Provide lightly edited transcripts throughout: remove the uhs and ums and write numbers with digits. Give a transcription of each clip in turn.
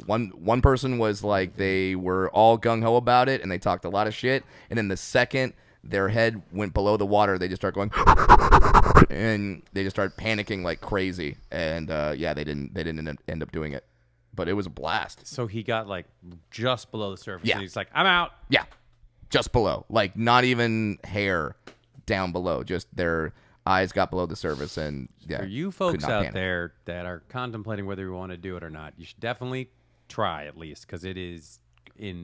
One person was like they were all gung-ho about it and they talked a lot of shit, and then the second their head went below the water, they just start going and they just start panicking like crazy, and they didn't end up doing it, but it was a blast. So he got like just below the surface, Yeah. and he's like, I'm out. Yeah, just below, like not even hair down below, just their eyes got below the surface, and For you folks out there that are contemplating whether you want to do it or not, you should definitely try at least, because it is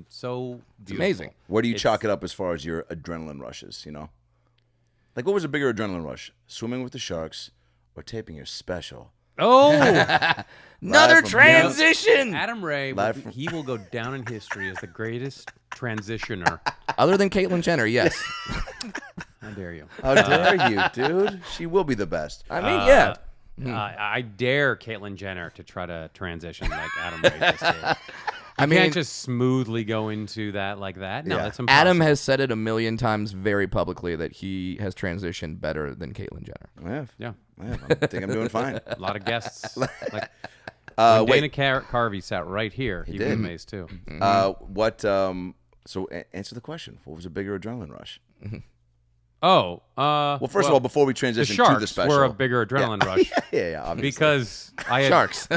so beautiful. It's amazing. Where do you chalk it up as far as your adrenaline rushes, Like, what was a bigger adrenaline rush? Swimming with the sharks or taping your special? Oh! Another transition! Adam Ray, he will go down in history as the greatest transitioner. Other than Caitlyn Jenner, yes. How dare you? How dare you, dude? She will be the best. I mean, yeah. I dare Caitlyn Jenner to try to transition like Adam Ray just did. You mean, can't just smoothly go into that like that. No, that's impossible. Adam has said it a million times very publicly that he has transitioned better than Caitlyn Jenner. I have. Yeah. I think I'm doing fine. A lot of guests. Like, when Dana Carvey sat right here, he was amazed too. So answer the question. What was a bigger adrenaline rush? Oh, well, first of all, before we transition to the Sharks special, were a bigger adrenaline rush. yeah, obviously. Because I had Sharks.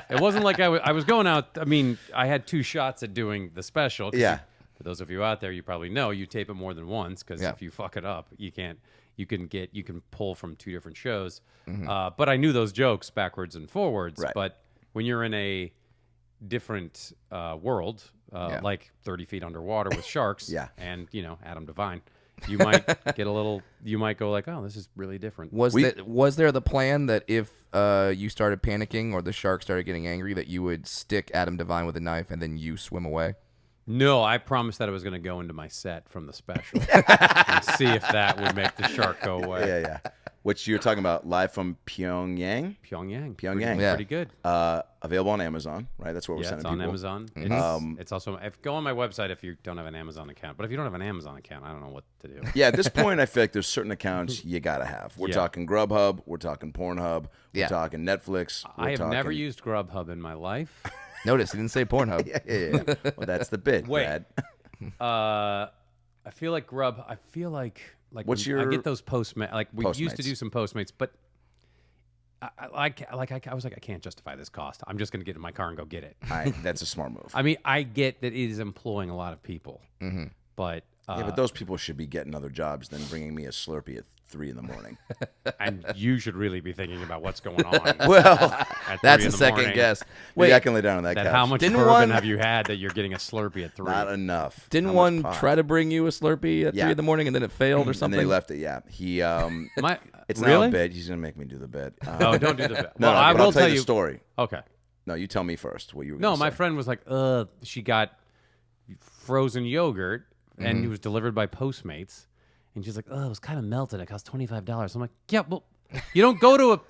It wasn't like I was going out. I mean, I had 2 shots at doing the special. Yeah. For those of you out there, you probably know you tape it more than once, because if you fuck it up, you can pull from 2 different shows. But I knew those jokes backwards and forwards. Right. But when you're in a different world, like 30 feet underwater with sharks, and Adam Devine, you might get a little. You might go like, "Oh, this is really different." Was there the plan that if you started panicking or the shark started getting angry, that you would stick Adam Devine with a knife and then you swim away? No, I promised that I was going to go into my set from the special and see if that would make the shark go away. Yeah. Which you're talking about live from Pyongyang? Pyongyang. Pretty good. Available on Amazon, right? That's where we're sending people. It's on Amazon. It's also go on my website if you don't have an Amazon account. But if you don't have an Amazon account, I don't know what to do. Yeah, at this point, I feel like there's certain accounts you gotta have. We're talking Grubhub, we're talking Pornhub, we're talking Netflix. I have never used Grubhub in my life. Notice he didn't say Pornhub. Yeah. Well, that's the bit, Brad. I feel like I feel like What's I get those Postmates. Like we used to do some Postmates, but I was like, I can't justify this cost. I'm just going to get in my car and go get it. That's a smart move. I mean, I get that it is employing a lot of people, but but those people should be getting other jobs than bringing me a Slurpee at 3 in the morning. And you should really be thinking about what's going on. Well, that's a second guess. Wait, I can lay down on that couch. How much bourbon have you had that you're getting a Slurpee at 3? Not enough. Didn't one try to bring you a Slurpee at 3 in the morning and then it failed or something? And they left it. Yeah, he. It's really? now a bit. He's gonna make me do the bit. Oh, don't do the bit. No, well, I will I'll tell you you the story. Okay. No, you tell me first what you were. No, my friend was like, she got frozen yogurt and it was delivered by Postmates. And she's like, it was kind of melted. It cost $25. I'm like, yeah, well, you don't go to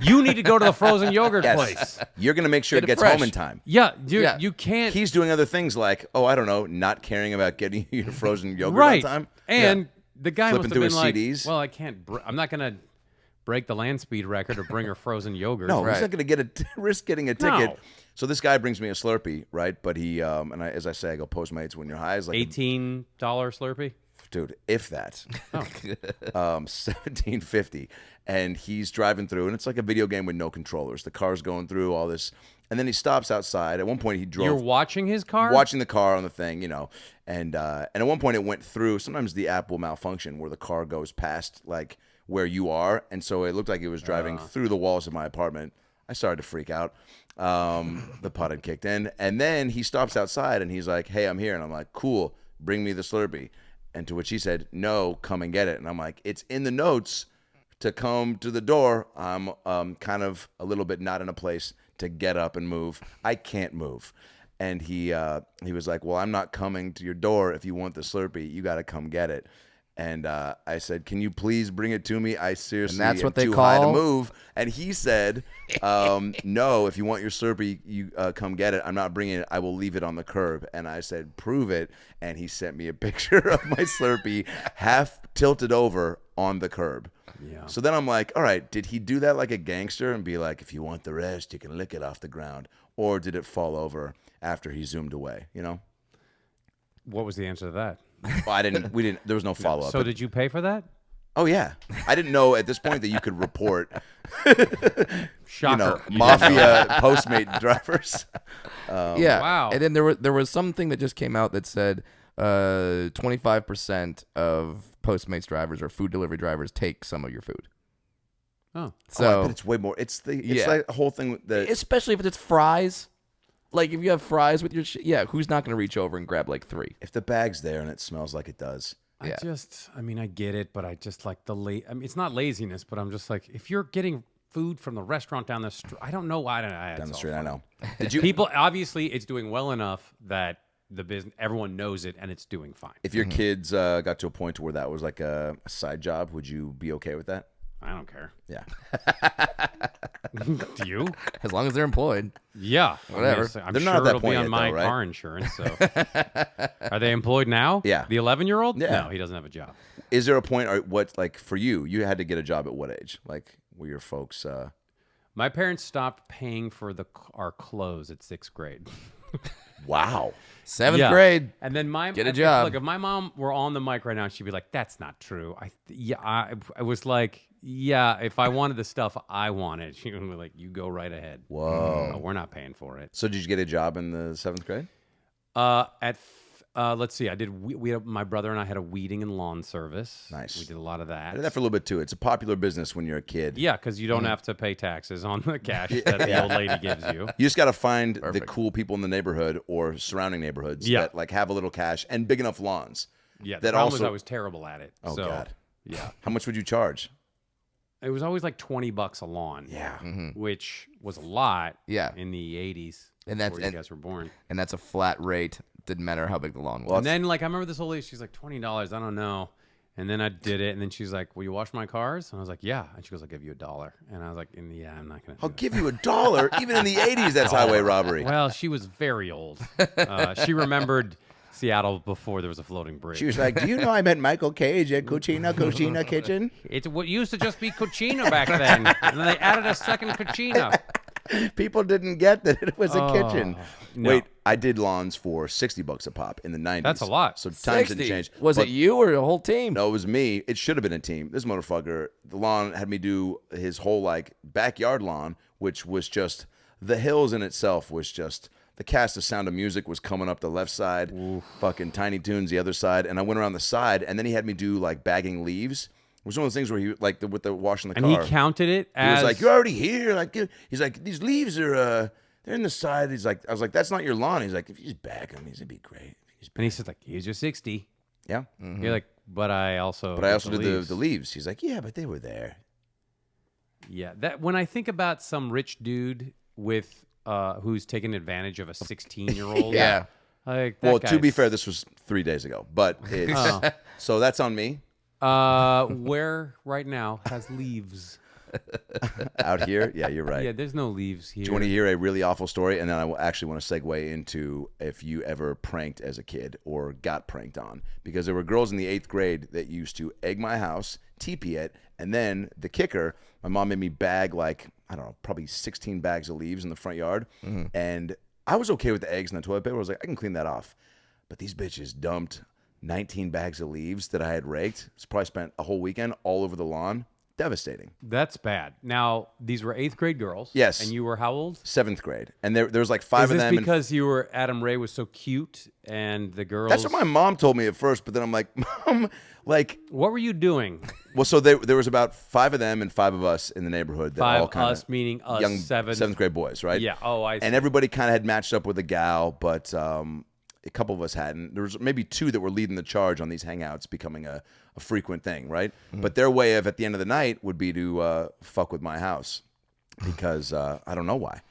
you need to go to the frozen yogurt place. You're going to make sure it gets fresh. home in time. Yeah, you can't. He's doing other things like, I don't know, not caring about getting your frozen yogurt right. on time. And the guy Flipping must have been through like, his CDs. well, I can't. I'm not going to break the land speed record or bring her frozen yogurt. No, he's not going to risk getting a ticket. No. So this guy brings me a Slurpee, right? But he, as I say, I go Postmates when you're high. Is like $18 Slurpee. Dude, if that, $17.50, and he's driving through, and it's like a video game with no controllers. The car's going through all this, and then he stops outside. At one point, he drove. You're watching his car, watching the car on the thing, and at one point it went through. Sometimes the app will malfunction where the car goes past like where you are, and so it looked like it was driving through the walls of my apartment. I started to freak out. The pot had kicked in, and then he stops outside, and he's like, "Hey, I'm here," and I'm like, "Cool, bring me the Slurpee." And to which he said, "No, come and get it." And I'm like, "It's in the notes to come to the door. I'm kind of a little bit not in a place to get up and move. I can't move." And he was like, "Well, I'm not coming to your door. If you want the Slurpee, you got to come get it." And I said, "Can you please bring it to me? I seriously and that's what am they too call high to move." And he said, "No, if you want your Slurpee, you come get it. I'm not bringing it. I will leave it on the curb." And I said, "Prove it." And he sent me a picture of my Slurpee half tilted over on the curb. Yeah. So then I'm like, all right, did he do that like a gangster and be like, if you want the rest, you can lick it off the ground? Or did it fall over after he zoomed away, you know? What was the answer to that? Well, there was no follow-up. So did you pay for that? Oh, yeah. I didn't know at this point that you could report, Shocker. mafia Postmate drivers. Yeah. Wow. And then there was something that just came out that said 25% of Postmates drivers or food delivery drivers take some of your food. Oh. So But it's way more. It's Yeah. like a whole thing that especially if it's fries. Like if you have fries with your who's not going to reach over and grab like 3? if the bag's there and it smells like it does. Yeah. I mean, I get it, but I just like I mean, it's not laziness, but I'm just like, if you're getting food from the restaurant down the street, I don't know why. Down the street, I know. Did you? People, obviously, it's doing well enough that the business, everyone knows it, and it's doing fine. If your kids got to a point where that was like a side job, would you be okay with that? I don't care. Yeah. Do you? As long as they're employed. Yeah. Whatever. I'm They're sure not at that it'll be point on yet, my though, right? car insurance. So, are they employed now? Yeah. The 11-year-old? Yeah. No, he doesn't have a job. Is there a point, or what, like for you, you had to get a job at what age? Like, were your folks? My parents stopped paying for our clothes at 6th grade. Wow. 7th Yeah. grade. And then Get a job. Like if my mom were on the mic right now, she'd be like, "That's not true." I was like, "Yeah, if I wanted the stuff I wanted," she would be like, "You go right ahead." Whoa. No, we're not paying for it. So did you get a job in the 7th grade? Let's see. I did. We had, my brother and I had a weeding and lawn service. Nice. We did a lot of that. I did that for a little bit too. It's a popular business when you're a kid. Yeah, because you don't have to pay taxes on the cash that the old lady gives you. You just got to find the Perfect. cool people in the neighborhood or surrounding neighborhoods Yeah. that like have a little cash and big enough lawns. Yeah. The That problem was also- I was terrible at it. Oh, so, God. Yeah. How much would you charge? It was always like $20 a lawn. Yeah. Which was a lot. Yeah. In the 80s. And that's- before you and- guys were born. And that's a flat rate. Didn't matter how big the lawn was. Well, And then, like, I remember this old lady, she's like, $20, I don't know. And then I did it, and then she's like, "Will you wash my cars?" And I was like, "Yeah." And she goes, "I'll give you $1." And I was like, "Yeah, I'm not going to I'll give you $1. Even in the 80s, that's highway robbery. Well, she was very old. She remembered Seattle before there was a floating bridge. She was like, do you know I met Michael Cage at Cucina Kitchen? It used to just be Cucina back then. And then they added a second Cucina. People didn't get that it was a kitchen. no. Wait, I did lawns for $60 a pop in the 90s. That's a lot. So times 60. didn't change. Was But it you or the whole team? No, it was me. It should have been a team. This motherfucker, the lawn had me do his whole like backyard lawn, which was just the hills in itself was just the cast of Sound of Music was coming up the left side, fucking Tiny Toons the other side, and I went around the side, and then he had me do like bagging leaves. It was one of those things where he like with the washing the And car. he counted it He as... was like, "You're already here." Like he's like, "These leaves are they're in the side." He's like, I was like, "That's not your lawn." He's like, "If you just bag them, it'd be great." And he said, like, "Here's your 60." Yeah, You're like, "But I also did the leaves. He's like, "Yeah, but they were there." Yeah, that when I think about some rich dude with who's taking advantage of a 16-year-old. Yeah. Like that Well, to be guy's- fair, this was 3 days ago, but it's Oh. so that's on me where right now has leaves. out here. Yeah, you're right. Yeah, there's no leaves here. Do you want to hear a really awful story? And then I will actually want to segue into if you ever pranked as a kid or got pranked on. Because there were girls in the 8th grade that used to egg my house, teepee it, and then the kicker, my mom made me bag like, I don't know, probably 16 bags of leaves in the front yard. And I was okay with the eggs and the toilet paper. I was like, I can clean that off. But these bitches dumped 19 bags of leaves that I had raked. It's probably spent a whole weekend all over the lawn. Devastating. That's bad. Now, these were 8th grade girls. Yes. And you were how old? 7th grade. And there was like 5 Is of this them. and because you were Adam Ray was so cute and the girls? that's what my mom told me at first, but then I'm like, Mom, like, What were you doing? well, so there was about 5 of them and 5 of us in the neighborhood that all Five kind us of meaning us young 7th. grade boys, right? Yeah. Oh, I see. And everybody kind of had matched up with a gal, but a couple of us hadn't. There was maybe 2 that were leading the charge on these hangouts becoming a frequent thing, right? But their way of at the end of the night would be to fuck with my house because I don't know why.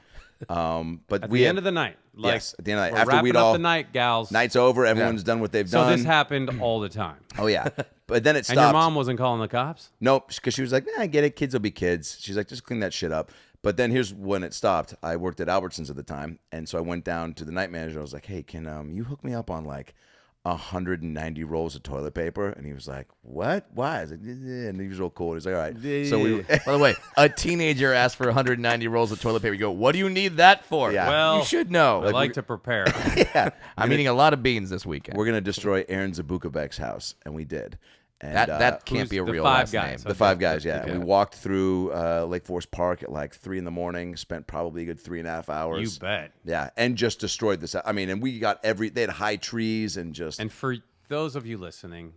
But At we the had- end of the night. Like, yes, at the end of the night. we're After wrapping we'd up all the night, gals. night's over, everyone's done what they've So done. this happened all the time. Oh yeah, but then it stopped. And your mom wasn't calling the cops? Nope, because she was like, I get it. Kids will be kids. She's like, just clean that shit up. But then here's when it stopped. I worked at Albertsons at the time, and so I went down to the night manager. I was like, hey, can you hook me up on like 190 rolls of toilet paper, and he was like, "What? Why?" I was like, "Yeah," and he was real cool. He's like, "All right." So we. By the way, a teenager asked for 190 rolls of toilet paper. You go, what do you need that for? Yeah. Well, you should know. I like to prepare. Yeah, I'm eating a lot of beans this weekend. we're gonna destroy Aaron Zabukabek's house, and we did. And That can't Who's be a the real Five last Guys? name. the Five Guys, yeah. Okay. We walked through Lake Forest Park at like 3 a.m. Spent probably a good 3.5 hours. You bet. Yeah, and just destroyed this. I mean, and we got they had high trees and just And for those of you listening,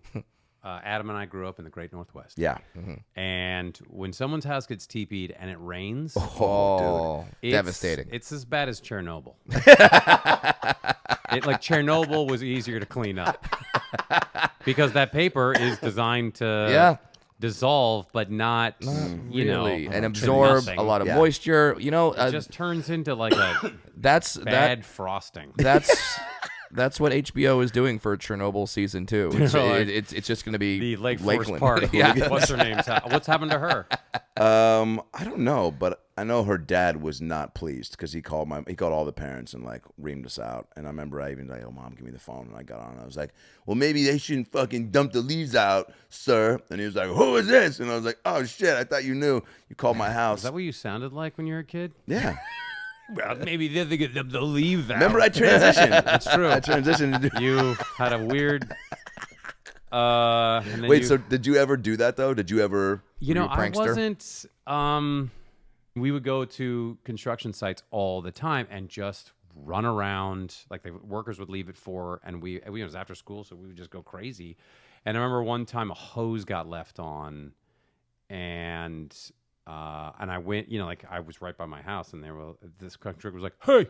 Adam and I grew up in the Great Northwest. yeah. And when someone's house gets teepeed and it rains, Oh, it's- devastating. It's as bad as Chernobyl. Like Chernobyl was easier to clean up because that paper is designed to dissolve, but not you know, Really, and to absorb nothing. a lot of Yeah. moisture. You know, It just turns into like a that's bad frosting. that's what HBO is doing for Chernobyl season 2. It's, Like it's just going to be the Lake Forest Lakeland. Park. Yeah. What's her name? What's happened to her? I don't know, but I know her dad was not pleased because he called all the parents and like reamed us out. And I remember I even like, "Oh, Mom, give me the phone." And I got on. And I was like, "Well, maybe they shouldn't fucking dump the leaves out, sir." And he was like, "Who is this?" And I was like, "Oh shit, I thought you knew. You called my house." Is that what you sounded like when you were a kid? Yeah. Well, maybe they're thinking of the leave out. Remember, I transitioned. That's true. I transitioned. To You had a weird. And then Wait, so did you ever do that though? Did you ever? you know, were you a I prankster? wasn't. We would go to construction sites all the time and just run around. Like the workers would leave at 4, and we it was after school, so we would just go crazy. And I remember one time a hose got left on, and I went, you know, like I was right by my house, and this constructor was like, "Hey,"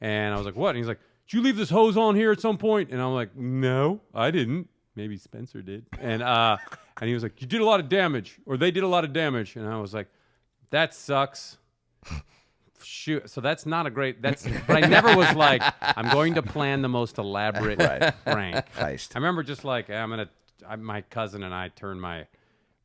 and I was like, "What?" And he's like, "Did you leave this hose on here at some point?" And I'm like, "No, I didn't. Maybe Spencer did." And he was like, "You did a lot of damage, or they did a lot of damage." And I was like, "That sucks." Shoot, so that's not a great. But I never was like, I'm going to plan the most elaborate prank. Heist. I remember just like my cousin and I turned my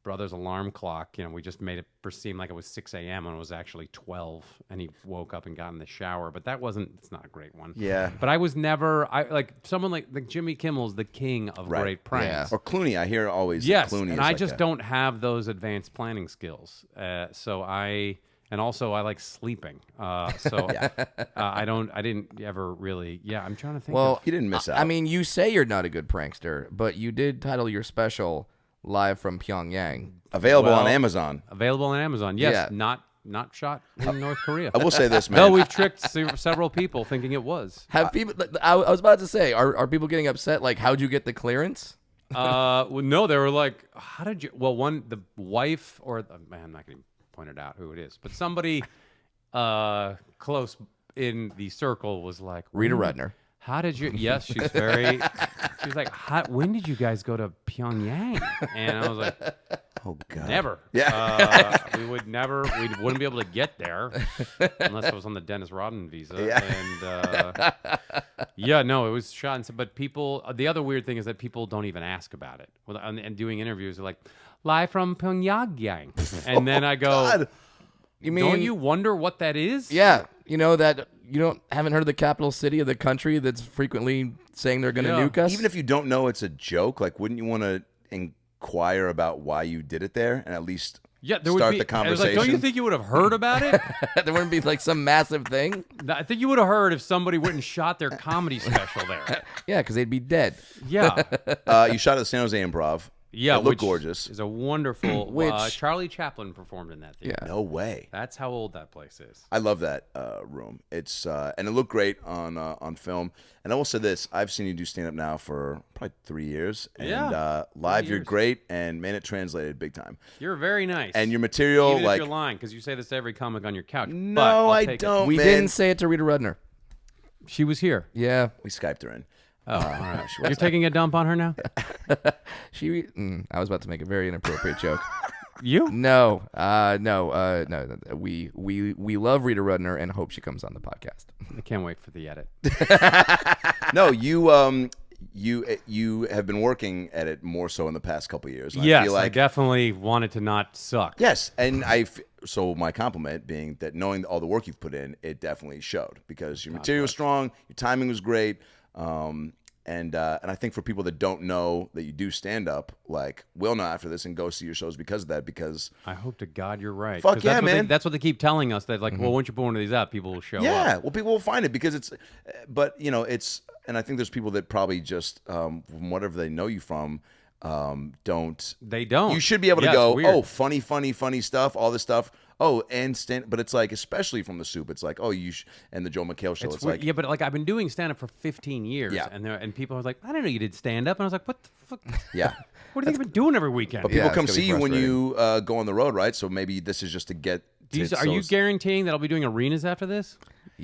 brother's alarm clock. You know, we just made it seem like it was 6 a.m. and it was actually 12. And he woke up and got in the shower. But it's not a great one. Yeah. But I was never. Like someone like Jimmy Kimmel's the king of Right. great pranks. Or Clooney, I hear always. Yes, Clooney and is I like just a- don't have those advanced planning skills. And also I like sleeping. I didn't ever really. Yeah, I'm trying to think. Well, You didn't miss out. I mean, you say you're not a good prankster, but you did title your special "Live from Pyongyang." Available on Well, Amazon. available on Amazon. Yes, Yeah. not shot in North Korea. I will say this, man. No, we've tricked several people thinking it was. Have people? I was about to say, are people getting upset? Like, how'd you get the clearance? Well, no, they were like, "How did you?" Well, the wife or man, I'm not going to point it out who it is, but somebody close in the circle was like, Rita "When- Rudner. How did you?" Yes, she's very. She's like, "When did you guys go to Pyongyang?" And I was like, Oh God. "Never. Yeah. We would never. We wouldn't be able to get there unless I was on the Dennis Rodman visa." Yeah. And yeah, no, it was shot. But people. The other weird thing is that people don't even ask about it. And doing interviews, they're like, "Live from Pyongyang," and then I go, God. You mean? "Don't you wonder what that is?" Yeah, you know that you haven't heard of the capital city of the country that's frequently saying they're going to Yeah. nuke us. Even if you don't know it's a joke, like, wouldn't you want to inquire about why you did it there and at least Yeah, there would start be. the I was like, conversation? don't you think you would have heard about it? there wouldn't be like some massive thing. I think you would have heard if somebody went and shot their comedy special there. Yeah, because they'd be dead. Yeah, You shot at the San Jose Improv. yeah. It looked which gorgeous. Is a wonderful. Which- Charlie Chaplin performed in that theater. Yeah. No way. That's how old that place is. I love that room. It's and it looked great on film. And I will say this: I've seen you do stand up now for probably 3 years, and Yeah, live 3 you're years. great, and man, it translated big time. You're very nice. And your material, even like, if you're lying, because you say this to every comic on your couch. but no, I'll I take it. don't. We man. didn't say it to Rita Rudner. She was here. Yeah, We Skyped her in. Oh, all right. You're taking a dump on her now. I was about to make a very inappropriate joke. You? No. We love Rita Rudner and hope she comes on the podcast. I can't wait for the edit. No, you have been working at it more so in the past couple of years. And I Yes, feel I like definitely wanted to not suck. yes, and so my compliment being that knowing all the work you've put in, it definitely showed because your material was strong, your timing was great, And I think for people that don't know that you do stand up, like, will know after this and go see your shows because of that. Because I hope to God you're right. Fuck 'Cause yeah, that's what man. That's what they keep telling us. That like, well, once you put one of these up, people will show up. yeah, well, people will find it because it's. But you know, it's. And I think there's people that probably just from whatever they know you from. Don't. They don't. You should be able to Yeah, go, it's weird. oh, funny stuff, all this stuff. Oh, and stand, but it's like, especially from the soup, it's like, oh, and the Joe McHale show. It's weird. like, Yeah, but like I've been doing stand up for 15 years, Yeah. and people are like, I didn't know you did stand up, and I was like, what the fuck? yeah. What do you think I've been doing every weekend? But Yeah, people it's come gonna be see you when frustrating. you go on the road, right? So maybe this is just to get. Are you guaranteeing that I'll be doing arenas after this?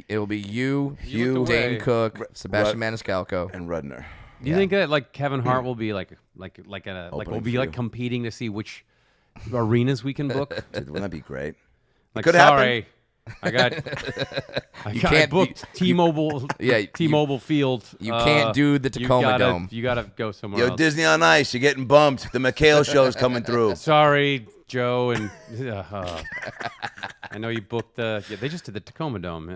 It'll be you, look Dane away. Cook, Sebastian Maniscalco. and Rudner? Do you think that like Kevin Hart will be like we'll Opening be for like you. competing to see which arenas we can book? Dude, wouldn't that be great? Like, could happen. sorry, I You can't booked T-Mobile. Yeah, T-Mobile Field. you can't do the Tacoma Dome. You gotta go somewhere Yo, else. Disney on Ice, you're getting bumped. The McHale show's coming through. Sorry, Joe, and I know you booked the. Yeah, they just did the Tacoma Dome.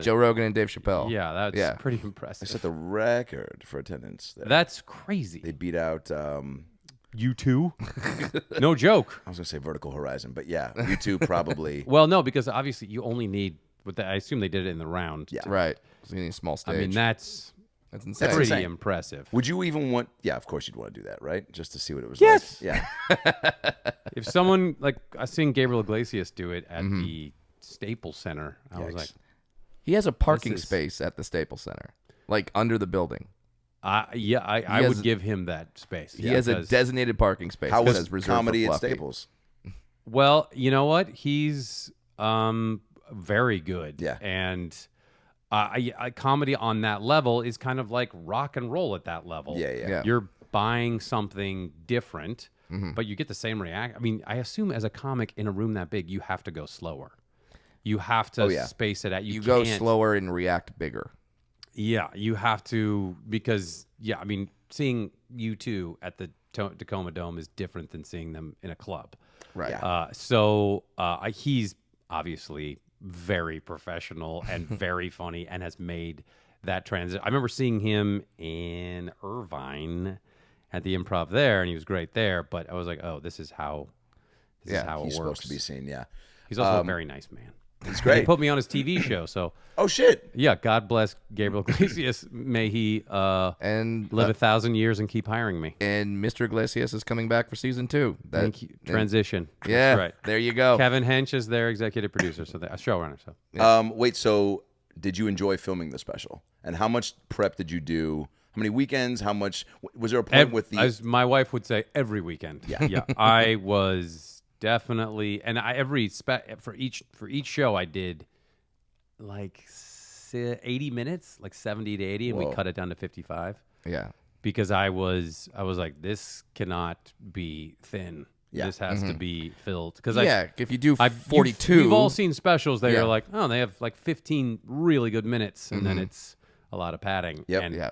Joe Rogan and Dave Chappelle. Yeah, that's pretty They impressive. set the record for attendance there. That's crazy. They beat out, You too? No joke. I was going to say Vertical Horizon, but yeah, you two probably. Well, no, because obviously you only need. I assume they did it in the round. Yeah. Right. So you need a small stage. I mean, that's insane. pretty insane. impressive. Would you even want? Yeah, of course you'd want to do that, right? Just to see what it was Yes. like. Yeah. If someone like I seen Gabriel Iglesias do it at the Staples Center, I was Yikes. like, He has a parking This is- space at the Staples Center, like under the building. I has- would give him that space. He has a because- designated parking space. How that was says reserved comedy for at Fluffy. Staples? Well, you know what? He's very good. Yeah. And comedy on that level is kind of like rock and roll at that level. Yeah. You're buying something different, but you get the same react. I mean, I assume as a comic in a room that big, you have to go slower. You have to yeah. space it out. You go can't- slower and react bigger. Yeah, you have to because I mean, seeing you two at the Tacoma Dome is different than seeing them in a club. Right. Yeah. He's obviously very professional and very funny and has made that transition. I remember seeing him in Irvine at the Improv there, and he was great there. But I was like, oh, this is how He's it works. supposed to be seen. Yeah. He's also a very nice man. It's He great. put me on his TV show, so Oh shit. yeah, God bless Gabriel Iglesias. May he And live 1,000 years and keep hiring me. and Mr. Iglesias is coming back for season 2. Thank you. Transition. Yeah. That's right. There you go. Kevin Hench is their executive producer, so a showrunner. So Wait. So, did you enjoy filming the special? And how much prep did you do? How many weekends? How much? Was there a point with the? as my wife would say, every weekend. Yeah. I was definitely, and for each show I did like 80 minutes, like 70 to 80, and Whoa. we cut it down to 55 Yeah. because I was like, this cannot be thin. Yeah. This has to be filled because Yeah, if you do I've 42, We've all seen specials that Yeah. are like, oh, they have like 15 really good minutes, and then it's a lot of padding. Yep. And yeah.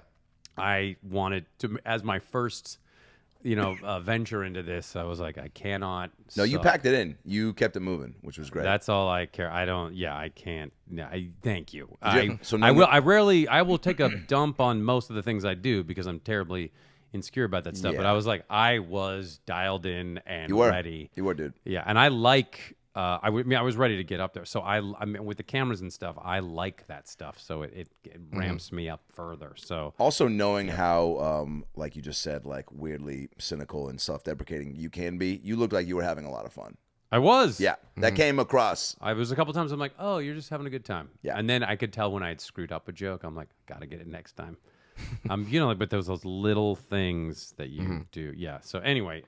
I wanted to, as my first, venture into this, I was like, I cannot. No, you suck. packed it in. You kept it moving, which was great. That's all I care. I don't. Yeah, I can't. No, thank you. So I will. I will take a dump on most of the things I do because I'm terribly insecure about that stuff. But Yeah. I was like, I was dialed in and you were ready. You were, dude. Yeah, and I like. I was ready to get up there. So I mean, with the cameras and stuff, I like that stuff. So it ramps me up further. So Also knowing how, like you just said, like weirdly cynical and self-deprecating you can be, you looked like you were having a lot of fun. I was. Yeah, that came across. I was a couple times. I'm like, oh, you're just having a good time. Yeah. And then I could tell when I had screwed up a joke. I'm like, gotta get it next time. But there's those little things that you do. Yeah. So anyway,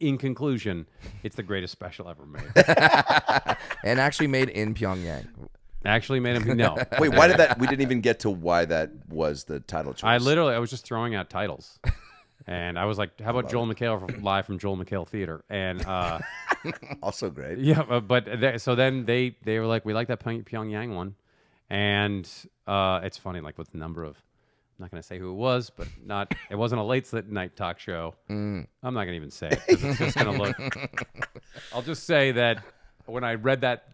in conclusion, it's the greatest special ever made. And actually made in Pyongyang. Actually made him no. Wait, why did that? We didn't even get to why that was the title choice. I was just throwing out titles. And I was like, how about Joel McHale live from Joel McHale Theater? And Also great. yeah, so then they were like, we like that Pyongyang one. And it's funny, like with the number of, I'm not going to say who it was, but it wasn't a late night talk show. I'm not going to even say it 'cause it's just going to look. I'll just say that when I read that,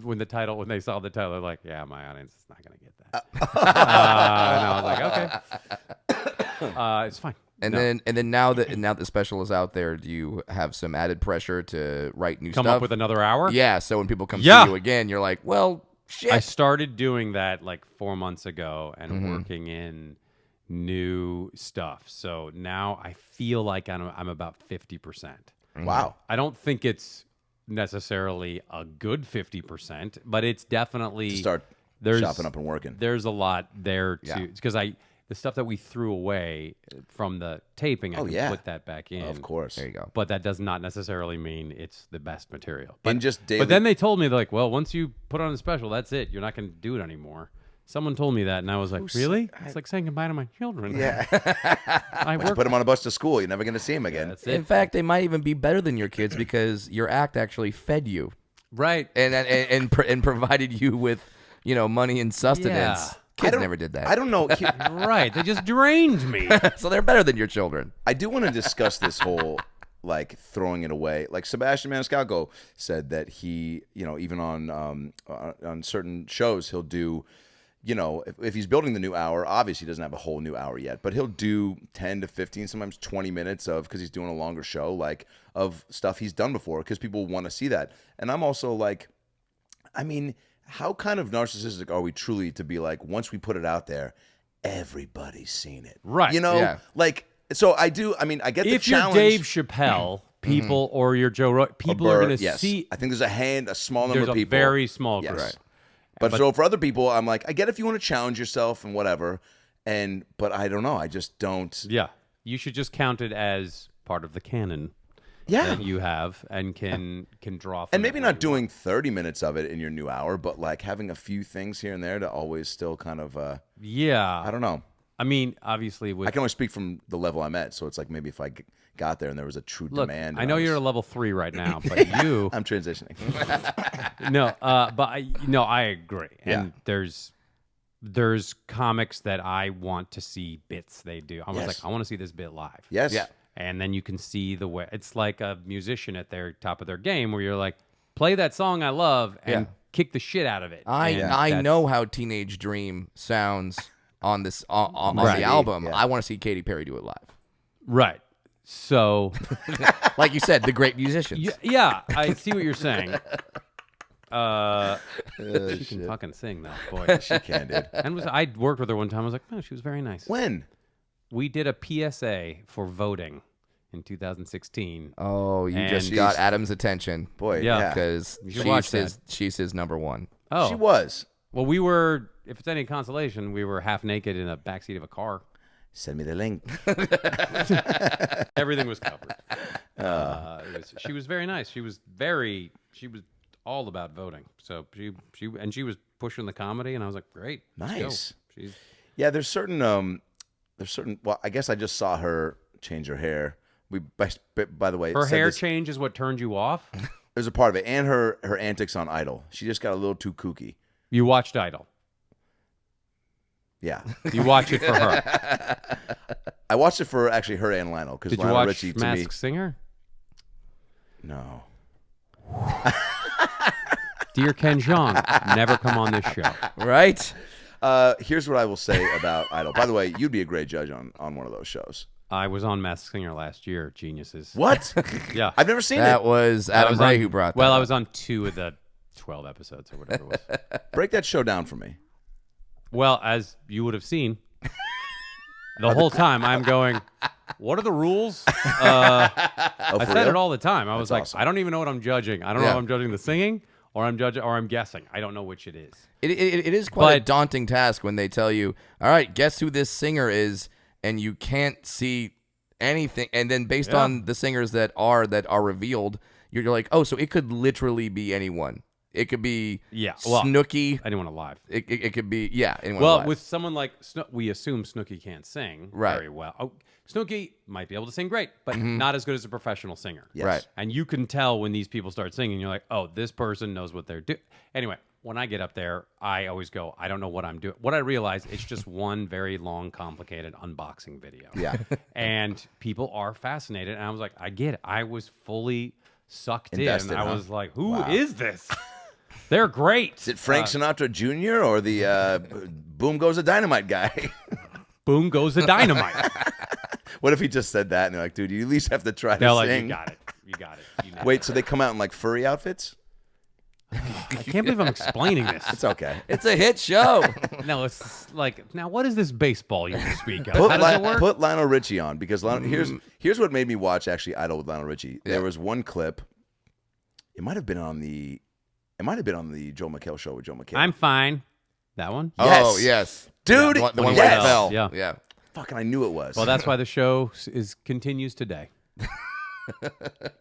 when they saw the title, they're like, yeah, my audience is not going to get that. that. And I was like, okay, it's fine. And then now that the special is out there, do you have some added pressure to write new Come stuff? up with another hour? Yeah, so when people come Yeah. see you again, you're like, well, shit. I started doing that like 4 months ago and Mm-hmm. working in new stuff. So now I feel like I'm about 50%. Wow. I don't think it's necessarily a good 50%, but it's definitely Start there's shopping up and working. There's a lot there Yeah. too, because the stuff that we threw away from the taping, I Oh, can yeah. put that back in. Of course. There you go. But that does not necessarily mean it's the best material. And But, just daily. but then they told me, they're like, well, once you put on a special, that's it. You're not going to do it anymore. Someone told me that, and I was like, really? It's like saying goodbye to my children. Yeah. I You work. put them on a bus to school. You're never going to see them again. That's it. In fact, they might even be better than your kids because your act actually fed you Right. and provided you with, money and sustenance. Yeah. Kids never did that. I don't know. Right. They just drained me. So they're better than your children. I do want to discuss this whole like throwing it away. Like Sebastian Maniscalco said that he, even on certain shows, he'll do, if he's building the new hour, obviously he doesn't have a whole new hour yet, but he'll do 10 to 15, sometimes 20 minutes of, because he's doing a longer show, like of stuff he's done before, because people want to see that. And I'm also like, I mean, how kind of narcissistic are we truly to be like, once we put it out there, everybody's seen it. Right. Yeah. Like, so I do, I mean, I get the If you're challenge. Dave Chappelle, people, or you're Joe Rogan, people are going to yes. see. I think there's a small number There's of a people. very small group. Yes. Right. But so for other people, I'm like, I get if you want to challenge yourself and whatever, but I don't know. I just don't. Yeah. You should just count it as part of the canon that you have and can draw from And maybe it not what you doing 30 minutes of it in your new hour, but like having a few things here and there to always still kind of, want. Yeah. I don't know. I mean, obviously, I can only speak from the level I'm at. So it's like maybe if I got there and there was a true look, demand. I and know was- you're a level 3 right now, but you I'm transitioning. I agree. And Yeah. there's comics that I want to see bits they do. I was Yes. like, I want to see this bit live. Yes. Yeah. And then you can see the way it's like a musician at their top of their game where you're like, play that song I love and Yeah. kick the shit out of it. I And that's- know how Teenage Dream sounds on this on Right. the album. Yeah. I want to see Katy Perry do it live. Right. So, Like you said, the great musicians. yeah, I see what you're saying. She can fucking sing though, boy. She can, dude. And I worked with her one time. I was like, oh, she was very nice. When? We did a PSA for voting in 2016. Oh, you And just she's- got Adam's attention Boy, Yeah. yeah. because You should watch she's his number one. Oh, She was. well, we were. If it's any consolation, we were half naked in the backseat of a car. Send me the link. Everything was covered. She was very nice. She was all about voting. So she was pushing the comedy, and I was like, great, let's go. Nice. She's Yeah, there's certain. Well, I guess I just saw her change her hair. By the way, her said hair this- change is what turned you off. There's a part of it, and her antics on Idol. She just got a little too kooky. You watched Idol. Yeah, You watch it for her. I watched it for actually her and Lionel because Did you Lionel watch Richie to Masked me. Singer? No. Dear Ken Jeong, never come on this show. Right? Here's what I will say about Idol. By the way, you'd be a great judge on one of those shows. I was on Masked Singer last year. Geniuses. What? Yeah. I've never seen That it. was I Adam was Ray on- who brought that Well, I up. was on 2 of the 12 episodes or whatever it was. Break that show down for me. Well, as you would have seen, the whole time I'm going, what are the rules? I for said real? it all the time. I was like, awesome. I don't even know what I'm judging. I don't know Yeah. if I'm judging the singing or I'm guessing. I don't know which it is. It is quite a But- daunting task when they tell you, all right, guess who this singer is, and you can't see anything. And then based Yeah. on the singers that are revealed, you're like, oh, so it could literally be anyone. It could be Yeah, well, Snooki. Anyone alive. It could be, yeah, anyone Well, alive. with someone like we assume Snooki can't sing Right. very well. Oh, Snooki might be able to sing great, but not as good as a professional singer. Yes. Right. And you can tell when these people start singing, you're like, oh, this person knows what they're doing. Anyway, when I get up there, I always go, I don't know what I'm doing. What I realize, it's just one very long, complicated unboxing video. Yeah. And people are fascinated. And I was like, I get it. I was fully sucked Invested, in. I huh? was like, who is this? They're great. Is it Frank Sinatra Jr. or the Boom Goes the Dynamite guy? Boom goes the dynamite. What if he just said that and they're like, dude, you at least have to try They're to like, sing. you got it. You got it. You nailed Wait, it. so they come out in like furry outfits? I can't believe I'm explaining this. It's okay. It's a hit show. No, it's like, now what is this baseball you speak of? How does it work? Put Lionel Richie on because here's what made me watch actually Idol with Lionel Richie. There was one clip. It might have been on the Joe McHale show with Joe McHale. I'm fine. That one? Yes. Oh, yes. Dude, The one where yes. it fell. Yeah. Yeah. Fucking, I knew it was. Well, that's why the show continues today.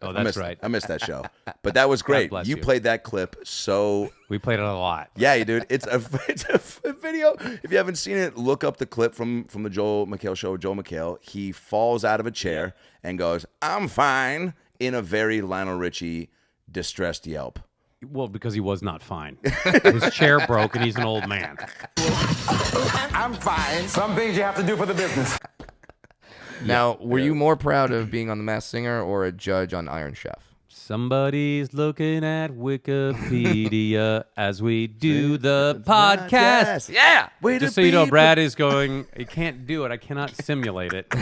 Oh, that's right. I missed that show, but that was great. bless You you. played that clip so. We played it a lot. Yeah, dude. It's a video. If you haven't seen it, look up the clip from the Joel McHale show with Joel McHale. He falls out of a chair and goes, "I'm fine," in a very Lionel Richie distressed yelp. Well, because he was not fine. His chair broke and he's an old man. I'm fine. Some things you have to do for the business. Now, were you more proud of being on The Masked Singer or a judge on Iron Chef? Somebody's looking at Wikipedia as we do the podcast. Yeah. Way Just to so you know, be Brad is going, he can't do it. I cannot simulate it.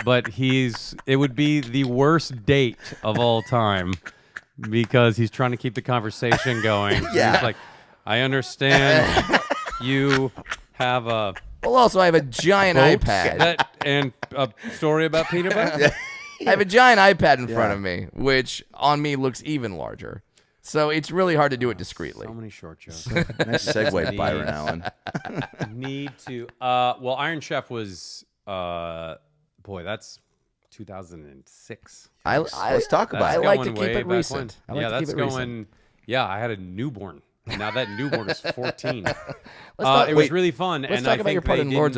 But it would be the worst date of all time because he's trying to keep the conversation going. Yeah. He's like, I understand you have a Well, also, I have a giant boat iPad. and a story about peanut butter. I have a giant iPad in front Yeah. of me, which on me looks even larger. So it's really hard to do it discreetly. So many short jokes. Nice segue, Byron Allen. Need to. Well, Iron Chef was. Boy, that's 2006. Let's talk about I it. like to Going keep way it back recent. I when. like Yeah, to that's keep it recent. going. Yeah, I had a newborn. Now that newborn is 14. talk- It was wait, really fun. Let's and talk I about think your part they in Lords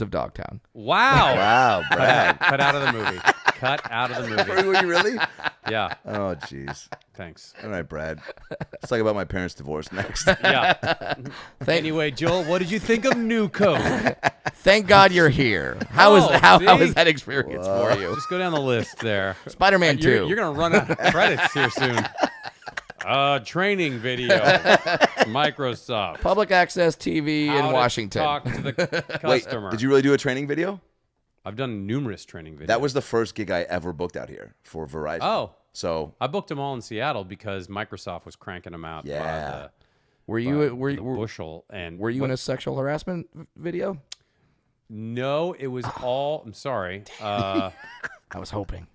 of Dogtown. Wow. Wow, Brad. Cut out of the movie. Cut out of the movie. Were you really? Yeah. Oh, jeez. Thanks. All right, Brad. Let's talk about my parents' divorce next. Yeah. Anyway, Joel, what did you think of New Code? Thank God you're here. How Oh, how see? is that experience for you? Just go down the list there. Spider-Man 2. You're going to run out of credits here soon. Training video. Microsoft. Public access TV How in to Washington. Talk to the Wait, customer. did you really do a training video? I've done numerous training videos. That was the first gig I ever booked out here for Verizon. Oh. So, I booked them all in Seattle because Microsoft was cranking them out Yeah. Were you by the were bushel. And were you in a sexual harassment video? No, it was all. I'm sorry. I was hoping.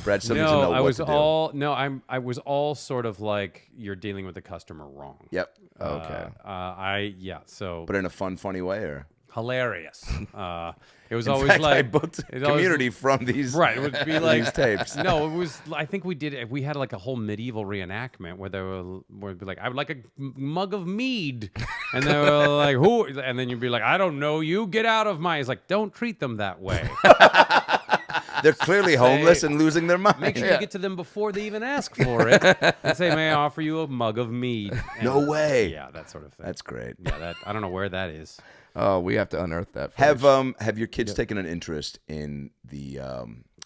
Brad still needs to No, know I what was to do. all. No, I was all sort of like you're dealing with the customer wrong. Yep. Okay. So But in a fun, funny way, or? hilarious. It was In always fact, like I booked it's always- community from these. Right, it would be like these tapes. No, it was. I think we had like a whole medieval reenactment where it'd be like, I would like a mug of mead, and they were like, who? And then you'd be like, I don't know you. Get out of my. It's like, don't treat them that way. They're clearly homeless and losing their mind. Make sure you get to them before they even ask for it, and say, may I offer you a mug of mead? And, No way. Yeah, that sort of thing. That's great. Yeah, that I don't know where that is. Oh, we have to unearth that. First. Have your kids taken an interest in the